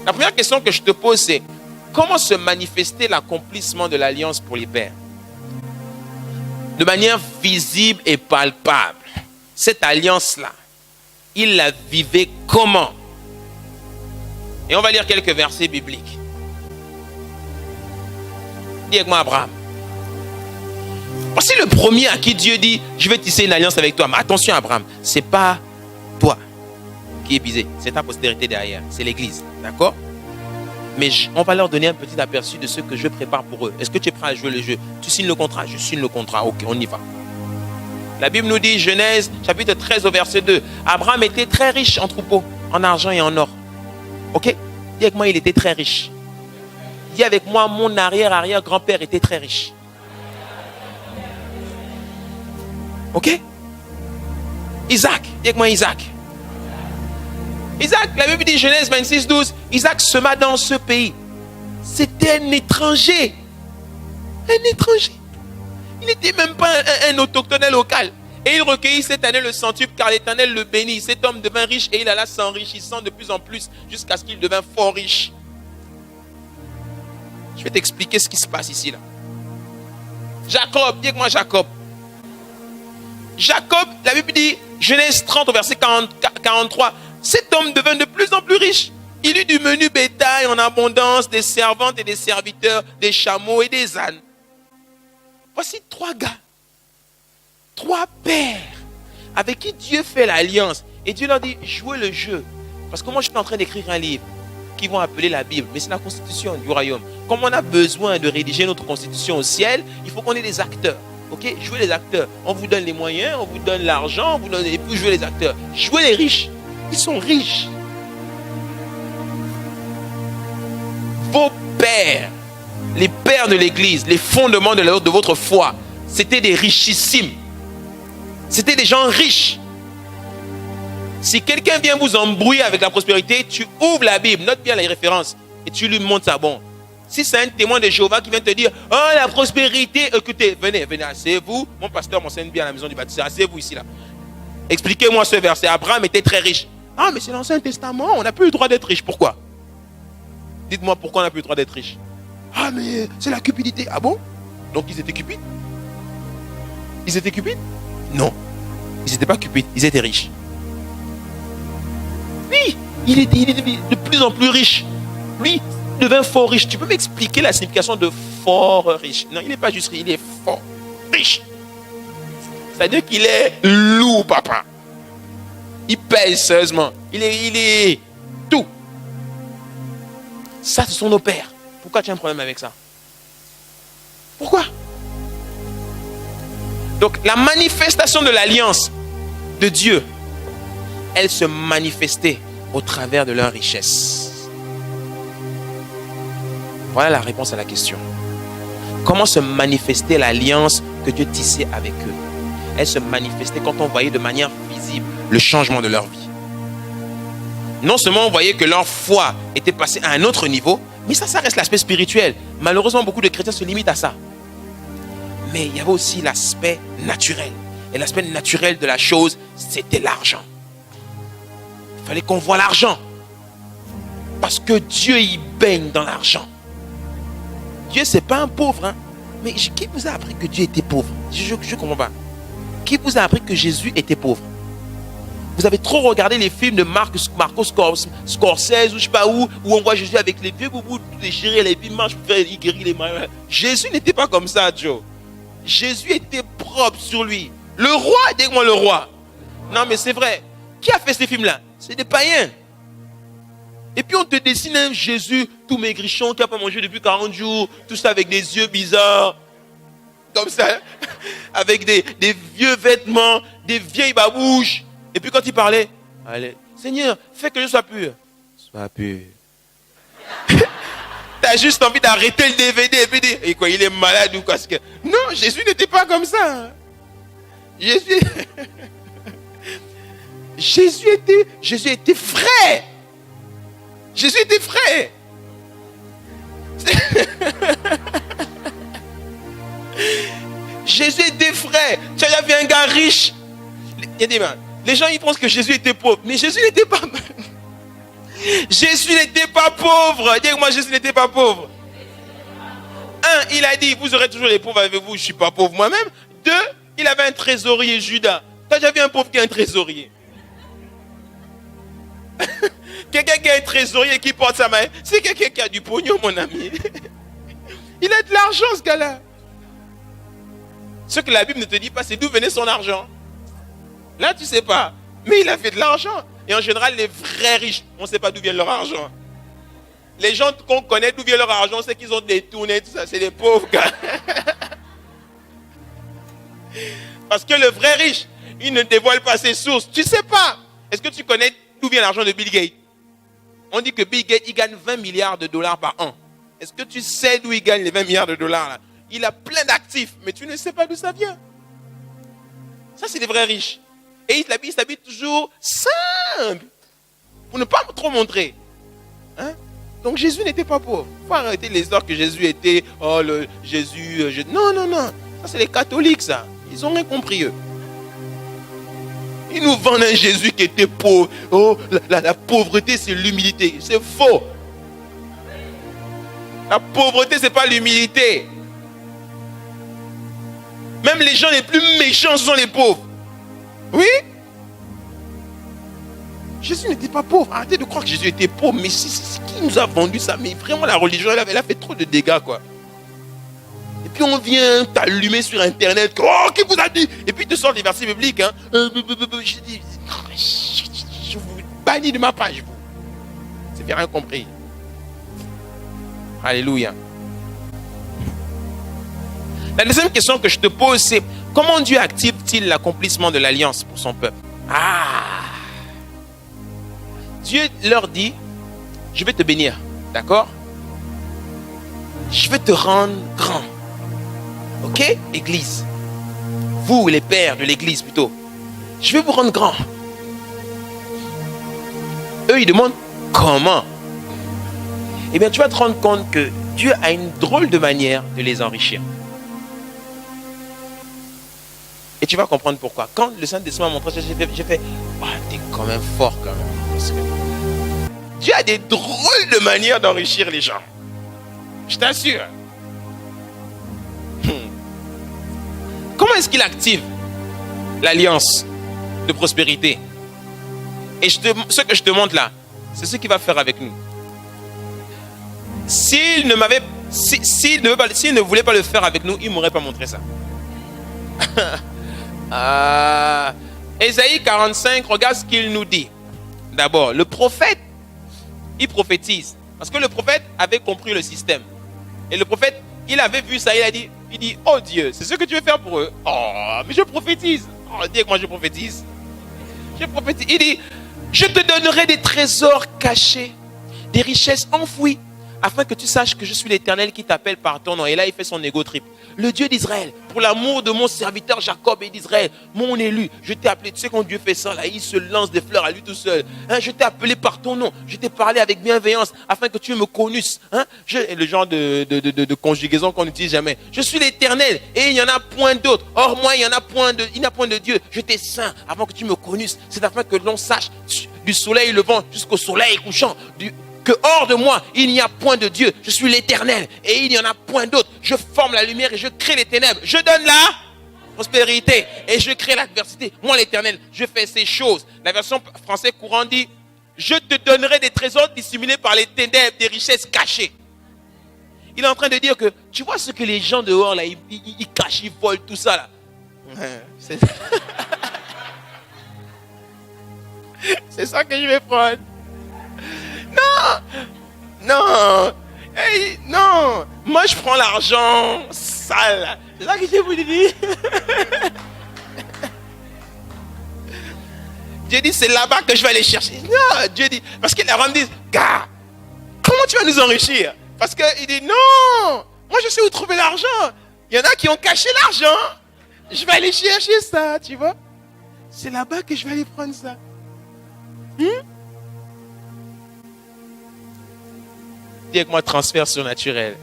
La première question que je te pose, c'est comment se manifestait l'accomplissement de l'alliance pour les pères? De manière visible et palpable. Cette alliance-là, il la vivait comment? Et on va lire quelques versets bibliques. Dis avec moi Abraham. Voici le premier à qui Dieu dit, je vais tisser une alliance avec toi. Mais attention Abraham, ce n'est pas toi qui es visé, c'est ta postérité derrière, c'est l'église, d'accord? Mais on va leur donner un petit aperçu de ce que je prépare pour eux. Est-ce que tu es prêt à jouer le jeu? Tu signes le contrat? Je signe le contrat. Ok, on y va. La Bible nous dit, Genèse, chapitre 13 au verset 2. Abraham était très riche en troupeaux, en argent et en or. Ok? Dis avec moi, il était très riche. Dis avec moi, mon arrière-arrière-grand-père était très riche. Ok? Isaac. Dis avec moi, Isaac. Isaac, la Bible dit Genèse 26, 12, Isaac sema dans ce pays. C'était un étranger. Un étranger. Il n'était même pas un autochtone local. Et il recueillit cette année le centuple car l'Éternel le bénit. Cet homme devint riche et il alla s'enrichissant de plus en plus jusqu'à ce qu'il devint fort riche. Je vais t'expliquer ce qui se passe ici là. Jacob, dis moi Jacob. Jacob, la Bible dit Genèse 30 au verset 43. Cet homme devint de plus en plus riche. Il eut du menu bétail en abondance, des servantes et des serviteurs, des chameaux et des ânes. Voici 3 gars, 3 pères avec qui Dieu fait l'alliance. Et Dieu leur dit, jouez le jeu. Parce que moi, je suis en train d'écrire un livre qu'ils vont appeler la Bible. Mais c'est la constitution du royaume. Comme on a besoin de rédiger notre constitution au ciel, il faut qu'on ait des acteurs. Ok, jouez les acteurs. On vous donne les moyens, on vous donne l'argent, on vous donne, et puis jouez les acteurs. Jouez les riches. Ils sont riches. Vos pères, les pères de l'église, les fondements de votre foi, c'était des richissimes. C'était des gens riches. Si quelqu'un vient vous embrouiller avec la prospérité, tu ouvres la Bible, note bien les références et tu lui montres ça. Bon, si c'est un témoin de Jéhovah qui vient te dire, oh la prospérité, écoutez, venez, asseyez-vous. Mon pasteur m'enseigne bien à la maison du baptiste, asseyez-vous ici là. Expliquez-moi ce verset. Abraham était très riche. Ah, mais c'est l'Ancien Testament, on n'a plus le droit d'être riche. Pourquoi? Dites-moi pourquoi on n'a plus le droit d'être riche. Ah, mais c'est la cupidité. Ah bon? Donc ils étaient cupides? Ils étaient cupides? Non. Ils n'étaient pas cupides, ils étaient riches. Oui, il était de plus en plus riche. Lui, il devint fort riche. Tu peux m'expliquer la signification de fort riche? Non, il n'est pas juste riche, il est fort riche. C'est-à-dire qu'il est lourd, papa. Il pèse sérieusement. Il est tout. Ça, ce sont nos pères. Pourquoi tu as un problème avec ça? Pourquoi? Donc, la manifestation de l'alliance de Dieu, elle se manifestait au travers de leur richesse. Voilà la réponse à la question. Comment se manifestait l'alliance que Dieu tissait avec eux? Elle se manifestait quand on voyait de manière visible le changement de leur vie. Non seulement on voyait que leur foi était passée à un autre niveau, mais ça reste l'aspect spirituel. Malheureusement, beaucoup de chrétiens se limitent à ça. Mais il y avait aussi l'aspect naturel. Et l'aspect naturel de la chose, c'était l'argent. Il fallait qu'on voie l'argent. Parce que Dieu, il baigne dans l'argent. Dieu, ce n'est pas un pauvre. Hein? Mais qui vous a appris que Dieu était pauvre? Je ne comprends pas. Qui vous a appris que Jésus était pauvre? Vous avez trop regardé les films de Marco Scorsese ou je ne sais pas où on voit Jésus avec les vieux boubous déchirés, les vieux manches pour faire guérir les malades. Jésus n'était pas comme ça, Joe. Jésus était propre sur lui. Le roi, dis-moi le roi. Non, mais c'est vrai. Qui a fait ces films-là? C'est des païens. Et puis on te dessine un Jésus tout maigrichon qui n'a pas mangé depuis 40 jours, tout ça avec des yeux bizarres. Comme ça, avec des vieux vêtements, des vieilles babouches. Et puis quand il parlait, allez, Seigneur, fais que je sois pur. Sois pur. T'as juste envie d'arrêter le DVD et puis dire, et quoi, il est malade ou quoi? Non, Jésus n'était pas comme ça. Jésus était frais. Jésus était frais. Jésus était frais. Tu as déjà vu un gars riche? Les gens ils pensent que Jésus était pauvre, mais Jésus n'était pas. Jésus n'était pas pauvre. Dis-moi, Jésus n'était pas pauvre. Un, il a dit, vous aurez toujours les pauvres avec vous, je ne suis pas pauvre moi-même. Deux, il avait un trésorier, Judas. Tu as déjà vu un pauvre qui a un trésorier? Quelqu'un qui a un trésorier qui porte sa main, c'est quelqu'un qui a du pognon, mon ami. Il a de l'argent, ce gars-là. Ce que la Bible ne te dit pas, c'est d'où venait son argent. Là, tu ne sais pas. Mais il a fait de l'argent. Et en général, les vrais riches, on ne sait pas d'où vient leur argent. Les gens qu'on connaît d'où vient leur argent, c'est qu'ils ont détourné, tout ça. C'est des pauvres gars. Parce que le vrai riche, il ne dévoile pas ses sources. Tu ne sais pas. Est-ce que tu connais d'où vient l'argent de Bill Gates? On dit que Bill Gates, il gagne 20 milliards de dollars par an. Est-ce que tu sais d'où il gagne les 20 milliards de dollars là? Il a plein d'actifs, mais tu ne sais pas d'où ça vient. Ça, c'est des vrais riches. Et il s'habille toujours simple. Pour ne pas trop montrer. Hein? Donc Jésus n'était pas pauvre. Il faut arrêter les histoires que Jésus était. Oh, Jésus. Non, non, non. Ça, c'est les catholiques, ça. Ils n'ont rien compris, eux. Ils nous vendent un Jésus qui était pauvre. Oh, la pauvreté, c'est l'humilité. C'est faux. La pauvreté, ce n'est pas l'humilité. Même les gens les plus méchants, ce sont les pauvres. Oui? Jésus n'était pas pauvre. Arrêtez de croire que Jésus était pauvre. Mais c'est qui nous a vendu ça? Mais vraiment, la religion, elle a fait trop de dégâts, quoi. Et puis on vient t'allumer sur Internet. Oh, qui vous a dit? Et puis tu sors des versets bibliques. Hein. Je dis, je vous bannis de ma page, vous. C'est bien rien compris. Alléluia. La deuxième question que je te pose, c'est comment Dieu active-t-il l'accomplissement de l'alliance pour son peuple? Dieu leur dit, je vais te bénir, d'accord? Je vais te rendre grand. Ok, Église? Vous, les pères de l'Église plutôt. Je vais vous rendre grand. Eux, ils demandent comment? Eh bien, tu vas te rendre compte que Dieu a une drôle de manière de les enrichir. Et tu vas comprendre pourquoi. Quand le Saint-Esprit m'a montré ça, j'ai fait, oh, t'es quand même fort quand même. Parce que Dieu a des drôles de manières d'enrichir les gens. Je t'assure. Comment est-ce qu'il active l'alliance de prospérité? Et ce que je te montre là, c'est ce qu'il va faire avec nous. S'il ne voulait pas le faire avec nous, il ne m'aurait pas montré ça. Ésaïe 45, regarde ce qu'il nous dit. D'abord, le prophète, il prophétise. Parce que le prophète avait compris le système. Et le prophète, il avait vu ça, il dit, oh Dieu, c'est ce que tu veux faire pour eux. Oh, mais je prophétise. Oh, dis que moi je prophétise. Je prophétise. Il dit, je te donnerai des trésors cachés, des richesses enfouies, afin que tu saches que je suis l'Éternel qui t'appelle par ton nom. Et là, il fait son égo trip. Le Dieu d'Israël, pour l'amour de mon serviteur Jacob et d'Israël, mon élu, je t'ai appelé. Tu sais quand Dieu fait ça, là, il se lance des fleurs à lui tout seul. Hein, je t'ai appelé par ton nom. Je t'ai parlé avec bienveillance afin que tu me connusses. Hein, le genre de conjugaison qu'on n'utilise jamais. Je suis l'Éternel et il n'y en a point d'autre. Or, moi, il n'y a point de Dieu. Je t'ai saint avant que tu me connusses. C'est afin que l'on sache du soleil levant jusqu'au soleil couchant. Que hors de moi, il n'y a point de Dieu. Je suis l'Éternel et il n'y en a point d'autre. Je forme la lumière et je crée les ténèbres. Je donne la prospérité et je crée l'adversité. Moi, l'Éternel, je fais ces choses. La version française courant dit, je te donnerai des trésors dissimulés par les ténèbres, des richesses cachées. Il est en train de dire que, tu vois ce que les gens dehors, là, ils cachent, ils volent, tout ça, là. C'est ça que je vais prendre. Non, hey, non, moi je prends l'argent sale. C'est ça que je vous dis. Dieu dit, c'est là-bas que je vais aller chercher. Non, Dieu dit, parce que les gens disent, gars, comment tu vas nous enrichir? Parce qu'il dit, non, moi je sais où trouver l'argent. Il y en a qui ont caché l'argent. Je vais aller chercher ça, tu vois. C'est là-bas que je vais aller prendre ça. Dis avec moi, transfert surnaturel.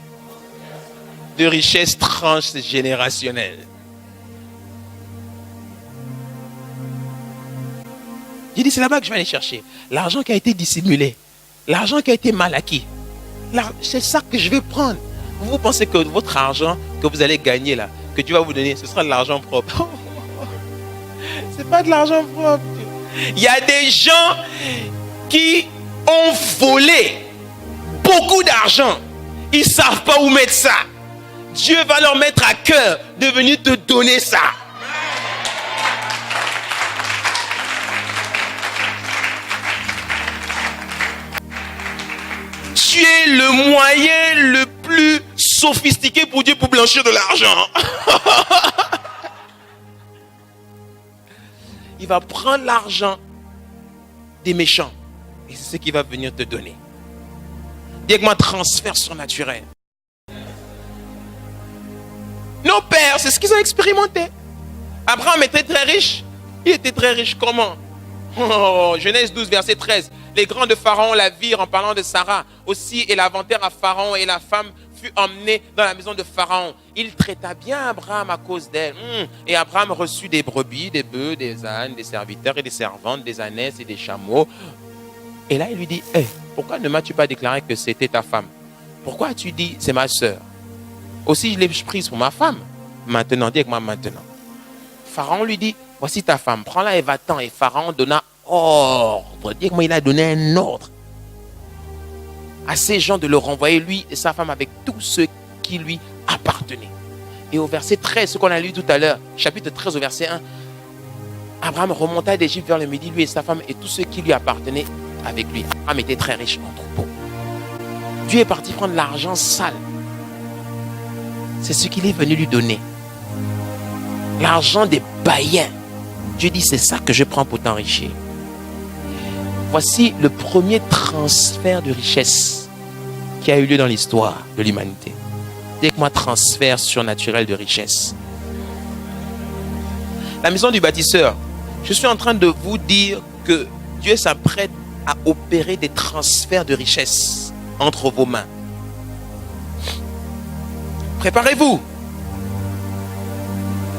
De richesse transgénérationnelle. Il dit, c'est là-bas que je vais aller chercher. L'argent qui a été dissimulé L'argent qui a été mal acquis. C'est ça que je vais prendre. Vous pensez que votre argent que vous allez gagner là, que Dieu va vous donner, ce sera de l'argent propre. C'est pas de l'argent propre. Il y a des gens qui ont volé beaucoup d'argent. Ils ne savent pas où mettre ça. Dieu va leur mettre à cœur de venir te donner ça. Tu es le moyen le plus sophistiqué pour Dieu pour blanchir de l'argent. Il va prendre l'argent des méchants et c'est ce qu'il va venir te donner. Dis avec moi, transfert surnaturel. Nos pères, c'est ce qu'ils ont expérimenté. Abraham était très riche. Il était très riche comment? Genèse 12, verset 13. Les grands de Pharaon la virent en parlant de Sarah. Aussi, et l'inventaire à Pharaon et la femme fut emmenée dans la maison de Pharaon. Il traita bien Abraham à cause d'elle. Et Abraham reçut des brebis, des bœufs, des ânes, des serviteurs et des servantes, des ânesses et des chameaux. Et là, il lui dit, pourquoi ne m'as-tu pas déclaré que c'était ta femme? Pourquoi as-tu dit, c'est ma soeur? Aussi, je l'ai prise pour ma femme. Maintenant, dis avec moi maintenant. Pharaon lui dit, voici ta femme, prends-la et va-t'en. Et Pharaon donna ordre. Dis avec moi, il a donné un ordre à ces gens de le renvoyer, lui et sa femme, avec tout ce qui lui appartenait. Et au verset 13, ce qu'on a lu tout à l'heure, chapitre 13 au verset 1, Abraham remonta d'Égypte vers le midi, lui et sa femme, et tout ce qui lui appartenait avec lui. Abraham était très riche en troupeaux. Dieu est parti prendre l'argent sale. C'est ce qu'il est venu lui donner. L'argent des païens. Dieu dit, c'est ça que je prends pour t'enrichir. Voici le premier transfert de richesse qui a eu lieu dans l'histoire de l'humanité. Dis avec moi, transfert surnaturel de richesse. La maison du bâtisseur, je suis en train de vous dire que Dieu s'apprête à opérer des transferts de richesse entre vos mains. Préparez-vous.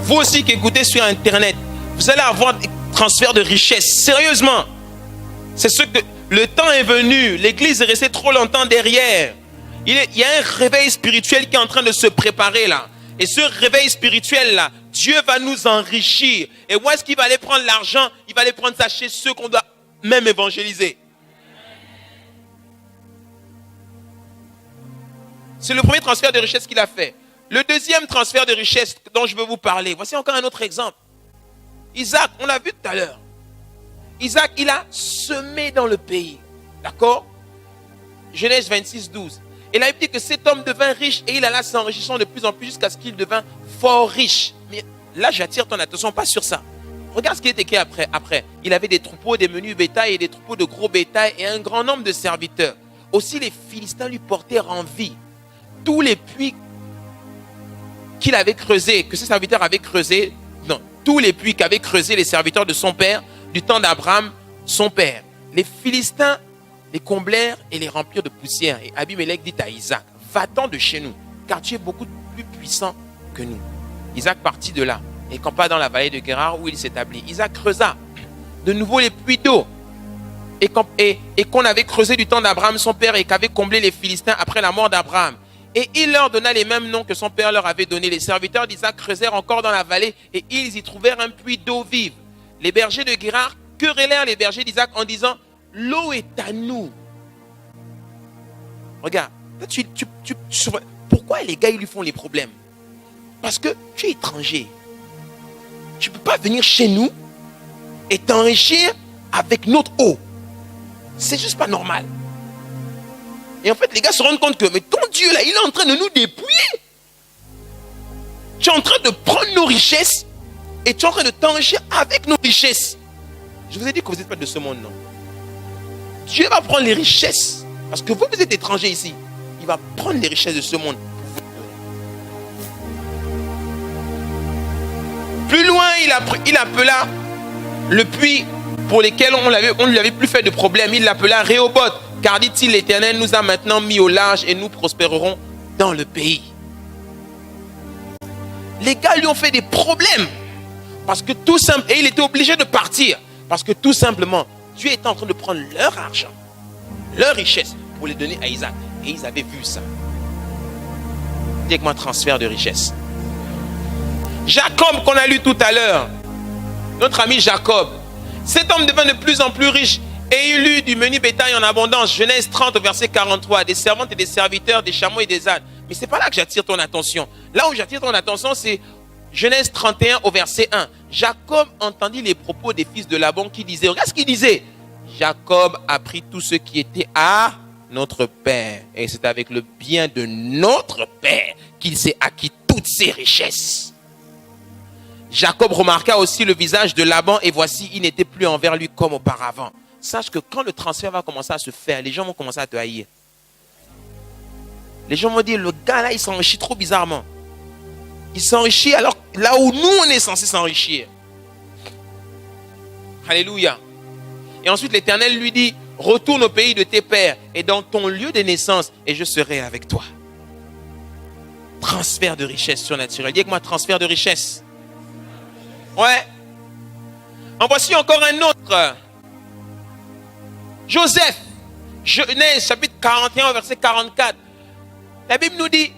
Vous aussi qui écoutez sur Internet, vous allez avoir des transferts de richesse. Sérieusement. C'est ce que le temps est venu. L'église est restée trop longtemps derrière. Il y a un réveil spirituel qui est en train de se préparer là. Et ce réveil spirituel là, Dieu va nous enrichir. Et où est-ce qu'il va aller prendre l'argent? Il va aller prendre ça chez ceux qu'on doit même évangéliser. C'est le premier transfert de richesse qu'il a fait. Le deuxième transfert de richesse dont je veux vous parler, voici encore un autre exemple. Isaac, on l'a vu tout à l'heure. Isaac, il a semé dans le pays. D'accord? Genèse 26, 12. Et là, il dit que cet homme devint riche et il alla s'enrichissant de plus en plus jusqu'à ce qu'il devint fort riche. Mais là, j'attire ton attention, pas sur ça. Regarde ce qui est écrit après. Il avait des troupeaux, des menus bétail et des troupeaux de gros bétail et un grand nombre de serviteurs. Aussi, les Philistins lui portèrent envie. Tous les puits qu'il avait creusés, que ses serviteurs avaient creusés, tous les puits qu'avaient creusés les serviteurs de son père, du temps d'Abraham, son père. Les Philistins les comblèrent et les remplirent de poussière. Et Abimelech dit à Isaac, va-t'en de chez nous, car tu es beaucoup plus puissant que nous. Isaac partit de là et campa dans la vallée de Guérar où il s'établit. Isaac creusa de nouveau les puits d'eau et qu'on avait creusé du temps d'Abraham, son père, et qu'avaient comblé les Philistins après la mort d'Abraham. Et il leur donna les mêmes noms que son père leur avait donnés. Les serviteurs d'Isaac creusèrent encore dans la vallée et ils y trouvèrent un puits d'eau vive. Les bergers de Guérar querellèrent les bergers d'Isaac en disant, l'eau est à nous. Regarde, pourquoi les gars ils lui font les problèmes? Parce que tu es étranger. Tu ne peux pas venir chez nous et t'enrichir avec notre eau. C'est juste pas normal. Et en fait, les gars se rendent compte que mais ton Dieu là, il est en train de nous dépouiller. Tu es en train de prendre nos richesses et tu es en train de t'enrichir avec nos richesses. Je vous ai dit que vous n'êtes pas de ce monde, non? Dieu va prendre les richesses. Parce que vous êtes étrangers ici. Il va prendre les richesses de ce monde. Plus loin, il appela le puits pour lequel on ne lui avait plus fait de problème. Il l'appela Rehoboth. Car dit-il, l'Éternel nous a maintenant mis au large et nous prospérerons dans le pays. Les gars lui ont fait des problèmes. Parce que tout simplement, et il était obligé de partir. Parce que tout simplement, Dieu était en train de prendre leur argent leur richesse pour les donner à Isaac. Et ils avaient vu ça. Dis avec moi, transfert de richesse. Jacob qu'on a lu tout à l'heure, notre ami Jacob, cet homme devint de plus en plus riche et il eut du menu bétail en abondance. Genèse 30 au verset 43, des servantes et des serviteurs, des chameaux et des ânes. Mais c'est pas là que j'attire ton attention. Là où j'attire ton attention, c'est Genèse 31 au verset 1. Jacob entendit les propos des fils de Laban qui disaient, regarde ce qu'il disait. Jacob a pris tout ce qui était à notre père. Et c'est avec le bien de notre père qu'il s'est acquis toutes ses richesses. Jacob remarqua aussi le visage de Laban et voici, il n'était plus envers lui comme auparavant. Sache que quand le transfert va commencer à se faire, les gens vont commencer à te haïr. Les gens vont dire, le gars là, il s'enrichit trop bizarrement. Il s'enrichit alors là où nous, on est censé s'enrichir. Alléluia. Et ensuite, l'Éternel lui dit, retourne au pays de tes pères et dans ton lieu de naissance et je serai avec toi. Transfert de richesse surnaturelle. Dis avec moi, transfert de richesse. Ouais. En voici encore un autre. Joseph. Genèse chapitre 41 verset 44. La Bible nous dit,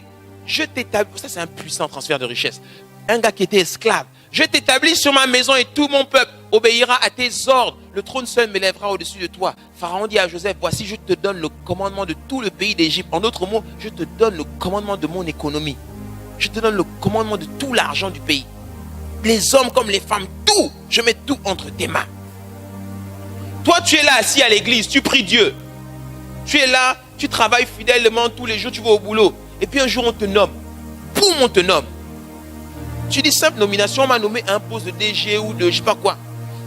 je t'établis. Ça c'est un puissant transfert de richesse. Un gars qui était esclave. Je t'établis sur ma maison et tout mon peuple obéira à tes ordres. Le trône seul m'élèvera au-dessus de toi. Pharaon dit à Joseph, voici je te donne le commandement de tout le pays d'Égypte. En d'autres mots, je te donne le commandement de mon économie. Je te donne le commandement de tout l'argent du pays. Les hommes comme les femmes, tout. Je mets tout entre tes mains. Toi, tu es là assis à l'église, tu pries Dieu. Tu es là, tu travailles fidèlement tous les jours, tu vas au boulot. Et puis un jour, on te nomme. Boum, on te nomme. Tu dis simple nomination, on m'a nommé un poste de DG ou de je sais pas quoi.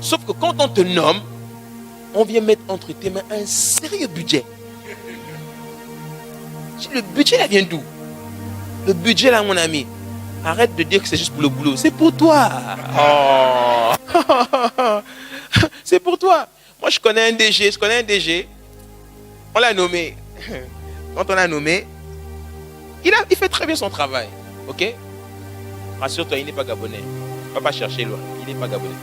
Sauf que quand on te nomme, on vient mettre entre tes mains un sérieux budget. Le budget là vient d'où? Le budget là, mon ami, arrête de dire que c'est juste pour le boulot. C'est pour toi. Oh. C'est pour toi. Moi, je connais un DG. On l'a nommé. Quand on l'a nommé, il fait très bien son travail. Ok? Rassure-toi, il n'est pas gabonais. Il ne va pas chercher loin. Il n'est pas gabonais.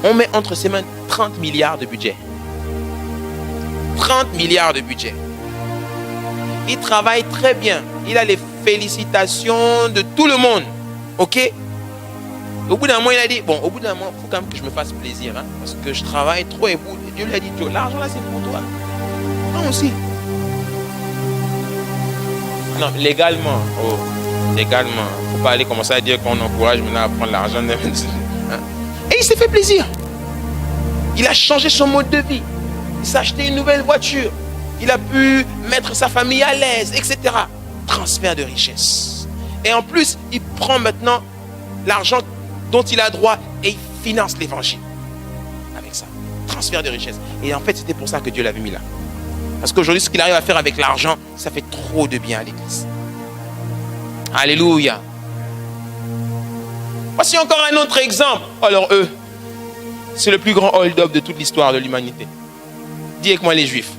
On met entre ses mains 30 milliards de budget. 30 milliards de budget. Il travaille très bien. Il a les félicitations de tout le monde. Ok? Au bout d'un moment, il a dit, bon, au bout d'un moment, il faut quand même que je me fasse plaisir. Hein, parce que je travaille trop et Dieu lui a dit, l'argent là, c'est pour toi. Moi aussi. Non, légalement. Oh, légalement. Il ne faut pas aller commencer à dire qu'on encourage maintenant à prendre l'argent. Hein? Et il s'est fait plaisir. Il a changé son mode de vie. Il s'est acheté une nouvelle voiture. Il a pu mettre sa famille à l'aise, etc. Transfert de richesse. Et en plus, il prend maintenant l'argent dont il a droit et il finance l'évangile. Avec ça. Transfert de richesse. Et en fait, c'était pour ça que Dieu l'avait mis là. Parce qu'aujourd'hui, ce qu'il arrive à faire avec l'argent, ça fait trop de bien à l'église. Alléluia. Voici encore un autre exemple. Alors eux, c'est le plus grand hold-up de toute l'histoire de l'humanité. Dis avec moi les Juifs.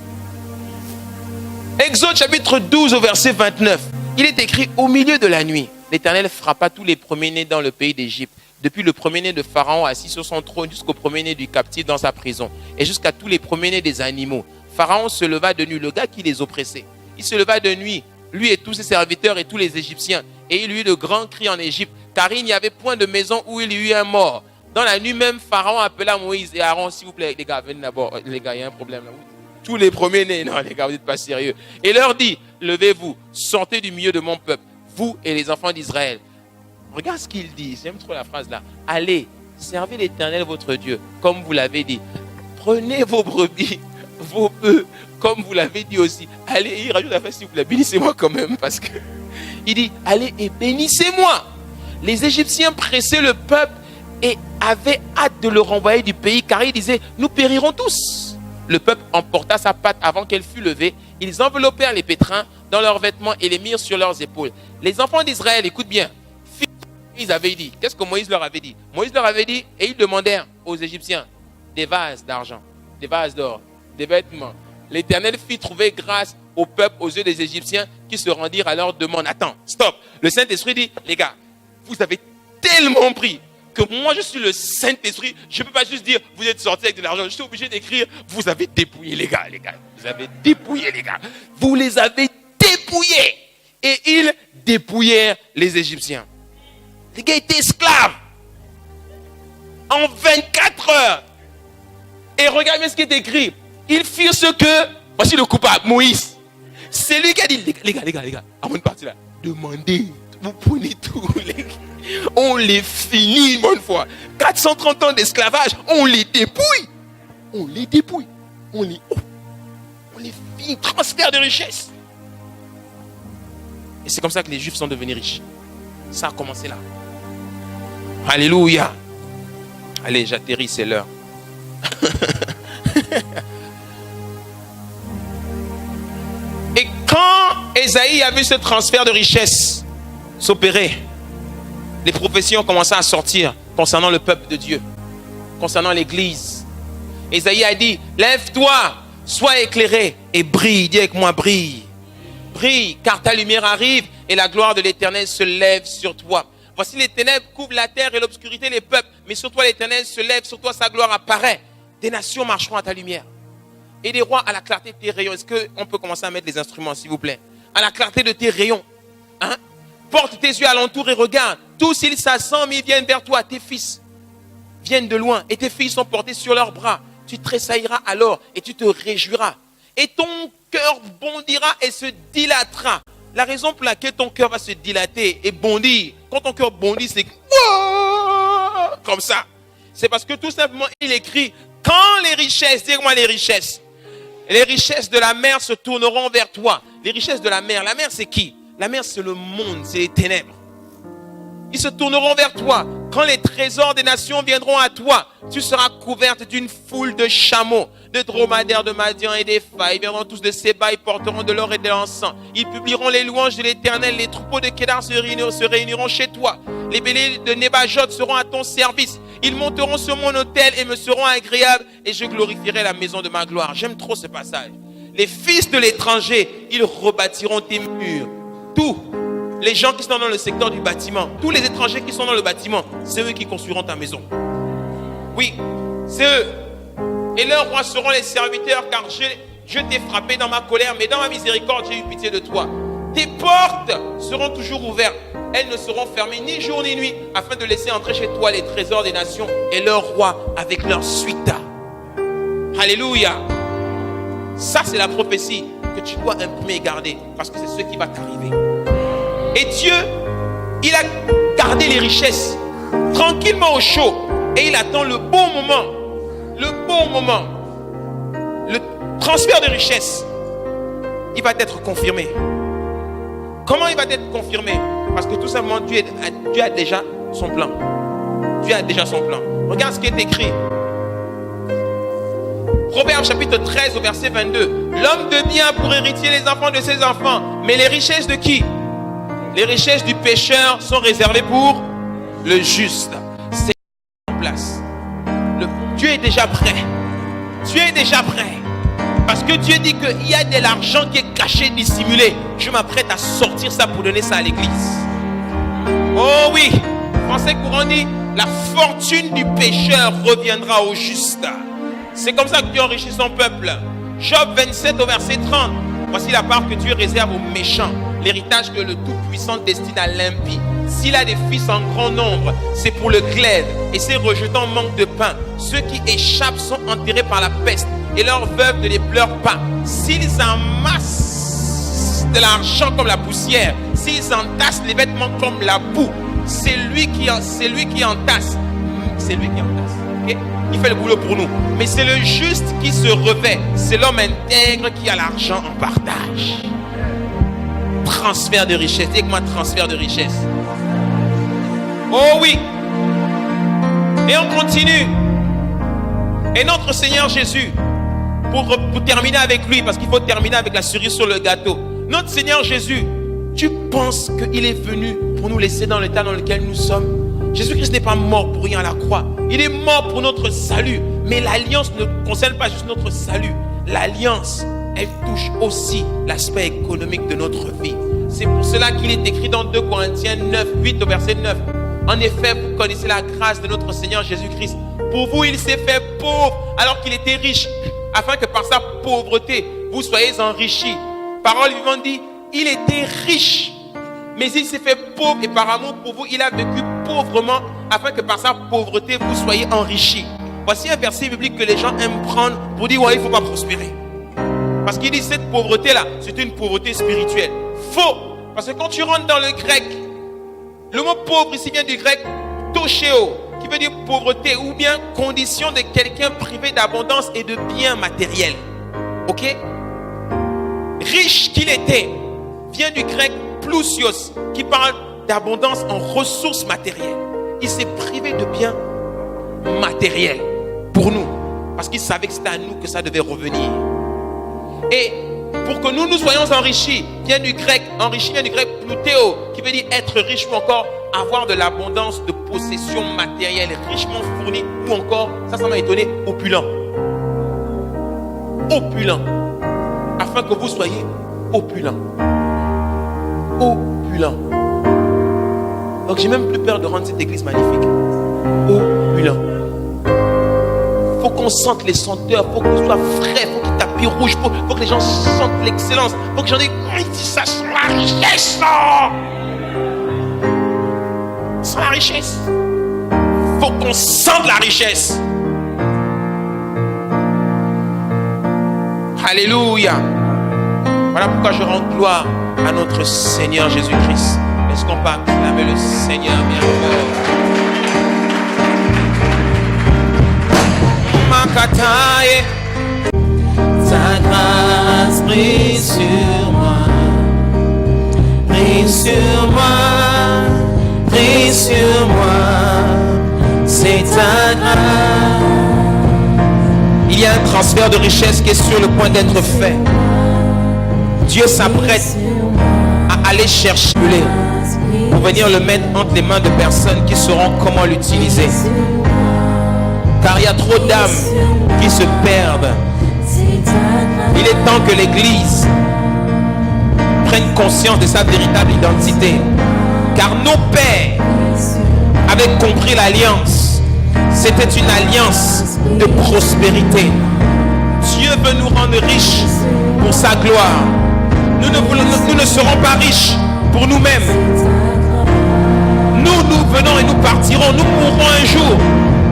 Exode chapitre 12 au verset 29. Il est écrit, au milieu de la nuit, l'Éternel frappa tous les premiers-nés dans le pays d'Égypte, depuis le premier-né de Pharaon assis sur son trône jusqu'au premier-né du captif dans sa prison, et jusqu'à tous les premiers-nés des animaux. Pharaon se leva de nuit, le gars qui les oppressait. Il se leva de nuit, lui et tous ses serviteurs et tous les Égyptiens. Et il y eut de grands cris en Égypte, car il n'y avait point de maison où il y eut un mort. Dans la nuit même, Pharaon appela Moïse et Aaron, s'il vous plaît, les gars, venez d'abord. Les gars, il y a un problème là. Tous les premiers-nés, non les gars, vous n'êtes pas sérieux. Et leur dit, levez-vous, sortez du milieu de mon peuple, vous et les enfants d'Israël. Regarde ce qu'il dit, j'aime trop la phrase là. Allez, servez l'Éternel votre Dieu, comme vous l'avez dit. Prenez vos brebis, vos bœufs, comme vous l'avez dit aussi. Allez, il rajoute la phrase, s'il vous plaît, bénissez-moi quand même, parce que il dit, allez et bénissez-moi. Les Égyptiens pressaient le peuple et avaient hâte de le renvoyer du pays, car ils disaient, nous périrons tous. Le peuple emporta sa patte avant qu'elle fût levée. Ils enveloppèrent les pétrins dans leurs vêtements et les mirent sur leurs épaules. Les enfants d'Israël, écoute bien, ils avaient dit, qu'est-ce que Moïse leur avait dit? Moïse leur avait dit, et ils demandèrent aux Égyptiens des vases d'argent, des vases d'or, des vêtements. L'Éternel fit trouver grâce au peuple aux yeux des Égyptiens qui se rendirent à leur demande. Attends, stop. Le Saint-Esprit dit, les gars, vous avez tellement pris, que moi je suis le Saint-Esprit, je ne peux pas juste dire vous êtes sortis avec de l'argent. Je suis obligé d'écrire vous avez dépouillé les gars. Vous avez dépouillé les gars. Vous les avez dépouillés. Et ils dépouillèrent les Égyptiens. Les gars étaient esclaves. En 24 heures. Et regardez ce qui est écrit. Ils firent ce que... Voici le coupable, Moïse. C'est lui qui a dit, les gars, avant de partir là, demandez, vous prenez tout, les gars. On les finit une bonne fois. 430 ans d'esclavage, on les dépouille. On les finit, transfert de richesse. Et c'est comme ça que les Juifs sont devenus riches. Ça a commencé là. Alléluia. Allez, j'atterris, c'est l'heure. Et quand Ésaïe a vu ce transfert de richesse s'opérer, les prophéties ont commencé à sortir concernant le peuple de Dieu, concernant l'église. Ésaïe a dit, lève-toi, sois éclairé et brille. Dis avec moi, brille. Brille, car ta lumière arrive et la gloire de l'Éternel se lève sur toi. Voici les ténèbres couvrent la terre et l'obscurité les peuples, mais sur toi l'Éternel se lève, sur toi sa gloire apparaît. Des nations marcheront à ta lumière et des rois à la clarté de tes rayons. Est-ce qu'on peut commencer à mettre les instruments, s'il vous plaît? À la clarté de tes rayons. Hein? Porte tes yeux alentour et regarde. Tous ils s'assemblent, ils viennent vers toi. Tes fils viennent de loin et tes filles sont portées sur leurs bras. Tu tressailleras alors et tu te réjouiras. Et ton cœur bondira et se dilatera. La raison pour laquelle ton cœur va se dilater et bondir, quand ton cœur bondit, c'est comme ça. C'est parce que tout simplement, il écrit, quand les richesses, dis-moi les richesses de la mer se tourneront vers toi. Les richesses de la mer c'est qui? La mer c'est le monde, c'est les ténèbres. Ils se tourneront vers toi. Quand les trésors des nations viendront à toi, tu seras couverte d'une foule de chameaux, de dromadaires de Madian et d'Épha. Ils viendront tous de Séba, ils porteront de l'or et de l'encens. Ils publieront les louanges de l'Éternel. Les troupeaux de Kédar se réuniront chez toi. Les béliers de Nébajot seront à ton service. Ils monteront sur mon autel et me seront agréables et je glorifierai la maison de ma gloire. J'aime trop ce passage. Les fils de l'étranger, ils rebâtiront tes murs. Tous les gens qui sont dans le secteur du bâtiment, tous les étrangers qui sont dans le bâtiment, c'est eux qui construiront ta maison. Oui, c'est eux. Et leurs rois seront les serviteurs, car je t'ai frappé dans ma colère, mais dans ma miséricorde, j'ai eu pitié de toi. Tes portes seront toujours ouvertes. Elles ne seront fermées ni jour ni nuit, afin de laisser entrer chez toi les trésors des nations et leurs rois avec leur suite. Alléluia. Ça, c'est la prophétie que tu dois imprimer et garder, parce que c'est ce qui va t'arriver. Et Dieu, il a gardé les richesses tranquillement au chaud. Et il attend le bon moment. Le bon moment. Le transfert de richesses, il va être confirmé. Comment il va être confirmé? Parce que tout simplement, Dieu a déjà son plan. Dieu a déjà son plan. Regarde ce qui est écrit. Proverbe chapitre 13 au verset 22. L'homme de bien pour héritier les enfants de ses enfants. Mais les richesses de qui? Les richesses du pécheur sont réservées pour le juste. C'est en place. Dieu est déjà prêt. Dieu est déjà prêt. Parce que Dieu dit qu'il y a de l'argent qui est caché, dissimulé. Je m'apprête à sortir ça pour donner ça à l'église. Oh oui, français courant dit, la fortune du pécheur reviendra au juste. C'est comme ça que Dieu enrichit son peuple. Job 27 au verset 30. Voici la part que Dieu réserve aux méchants. L'héritage que le Tout-Puissant destine à l'impie. S'il a des fils en grand nombre, c'est pour le glaive. Et ses rejetants manquent de pain. Ceux qui échappent sont enterrés par la peste. Et leurs veuves ne les pleurent pas. S'ils amassent de l'argent comme la poussière, s'ils entassent les vêtements comme la boue, c'est lui qui entasse. C'est lui qui entasse. Okay? Il fait le boulot pour nous. Mais c'est le juste qui se revêt. C'est l'homme intègre qui a l'argent en partage. Transfert de richesse. Dis-moi transfert de richesse. Oh oui. Et on continue. Et notre Seigneur Jésus, pour terminer avec lui, parce qu'il faut terminer avec la cerise sur le gâteau. Notre Seigneur Jésus, tu penses qu'il est venu pour nous laisser dans l'état dans lequel nous sommes? Jésus-Christ n'est pas mort pour rien à la croix. Il est mort pour notre salut. Mais l'alliance ne concerne pas juste notre salut. L'alliance, elle touche aussi l'aspect économique de notre vie. C'est pour cela qu'il est écrit dans 2 Corinthiens 9, 8 au verset 9. En effet, vous connaissez la grâce de notre Seigneur Jésus-Christ. Pour vous, il s'est fait pauvre alors qu'il était riche, afin que par sa pauvreté, vous soyez enrichis. Parole vivante dit, il était riche, mais il s'est fait pauvre et par amour pour vous, il a vécu pauvrement, afin que par sa pauvreté, vous soyez enrichis. Voici un verset biblique que les gens aiment prendre pour dire, ouais, il ne faut pas prospérer. Parce qu'il dit, cette pauvreté-là, c'est une pauvreté spirituelle. Faux. Parce que quand tu rentres dans le grec, le mot pauvre ici vient du grec tocheo, qui veut dire pauvreté ou bien condition de quelqu'un privé d'abondance et de biens matériels. Ok? Riche qu'il était vient du grec plousios, qui parle d'abondance en ressources matérielles. Il s'est privé de biens matériels pour nous, parce qu'il savait que c'était à nous que ça devait revenir. Et pour que nous soyons enrichis, vient du grec, enrichi vient du grec ploutéo, qui veut dire être riche ou encore avoir de l'abondance de possessions matérielles, richement fournies, ou encore, ça m'a étonné, opulent. Opulent. Afin que vous soyez opulent. Opulent. Donc j'ai même plus peur de rendre cette église magnifique. Opulent. Faut qu'on sente les senteurs, faut que ce soit frais, faut qu'il y ait tapis rouge, faut que les gens sentent l'excellence, faut que j'en ai. Ça sent la richesse. Sans la richesse. Faut qu'on sente la richesse. Alléluia. Voilà pourquoi je rends gloire à notre Seigneur Jésus-Christ. Est-ce qu'on peut acclamer le Seigneur bien fort? Makataye. Ta grâce brille sur moi, brille sur moi, brille sur moi, c'est ta grâce. Il y a un transfert de richesse qui est sur le point d'être fait. Dieu s'apprête à aller chercher pour venir le mettre entre les mains de personnes qui sauront comment l'utiliser. Car il y a trop d'âmes qui se perdent. Il est temps que l'Église prenne conscience de sa véritable identité. Car nos pères avaient compris l'alliance. C'était une alliance de prospérité. Dieu veut nous rendre riches pour sa gloire. Nous ne serons pas riches pour nous-mêmes. Nous venons et nous partirons. Nous mourrons un jour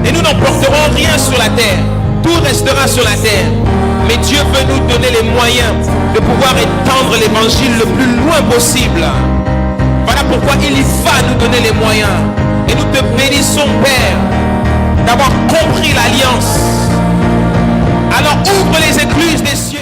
et nous n'emporterons rien sur la terre. Tout restera sur la terre. Mais Dieu veut nous donner les moyens de pouvoir étendre l'évangile le plus loin possible. Voilà pourquoi il va nous donner les moyens. Et nous te bénissons, Père, d'avoir compris l'alliance. Alors ouvre les écluses des cieux.